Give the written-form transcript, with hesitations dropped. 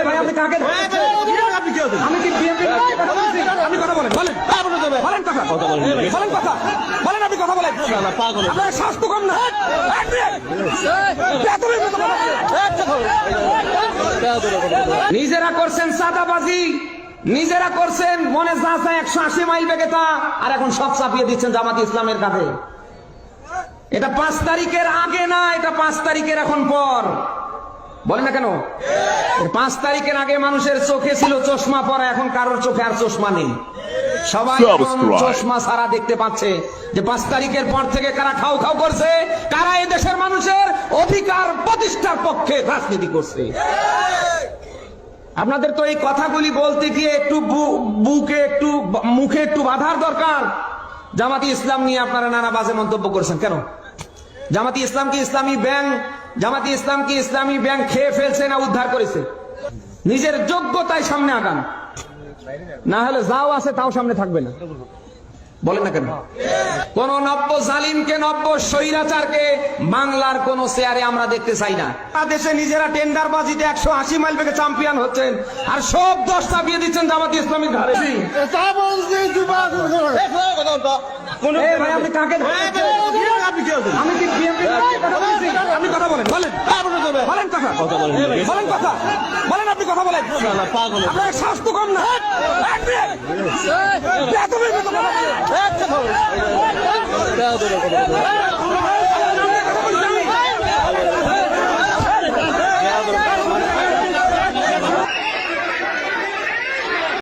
ভাই আপনি কাকে আমি কি বিএনপি আপনি কথা বলেন বলেন বলেন কথা বলেন কথা বলেন আপনি কথা বলেন আপনার স্বাস্থ্য কম না নিজেরা করছেন চাঁদাবাজি, নিজেরা করছেন মনে যা চায় 180 মাইল বেগে তা, আর এখন সব চাপিয়ে দিচ্ছেন জামাত ইসলামের কাঁধে। এটা 5 তারিখের আগে না, এটা 5 তারিখের এখন পর। বলেন না কেন? 5 তারিখের আগে মানুষের চোখে ছিল চশমা পরা, এখন কারোর চোখে আর চশমা নেই। সবাই চশমা ছাড়া দেখতে পাচ্ছে যে 5 তারিখের পর থেকে কারা খাও খাও করছে, কারা এই দেশের মানুষের অধিকার প্রতিষ্ঠার পক্ষে রাজনীতি করছে। আপনাদের তো এই কথাগুলি বলতে গিয়ে একটু বুকে একটু মুখে একটু বাধার দরকার। জামাতি ইসলাম নিয়ে আপনারা নানা বাজে মন্তব্য করছেন কেন? জামাতি ইসলাম কি ইসলামী ব্যাংক? জামাতি ইসলাম কি ইসলামী ব্যাংক খেয়ে ফেলছে না উদ্ধার করেছে? নিজের যোগ্যতায় সামনে আগান, না হলে যাও আছে তাও সামনে থাকবে না। বলেন না কেন? কোন নব্য জালিমকে, নব্য স্বৈরাচারকে বাংলার কোন চেয়ারে আমরা দেখতে চাই না। দেশে নিজেরা টেন্ডারবাজিতে 180 মাইল বেগে চ্যাম্পিয়ন হচ্ছেন, আর সব 10 চাপিয়ে দিচ্ছেন জামাত ইসলামীর ঘাড়ে। ভাই আপনি কাকে আমি কি বিএনপি আপনি কথা বলেন বলেন বলেন কথা বলেন কথা বলেন আপনি কথা বলেন আপনার স্বাস্থ্য কম না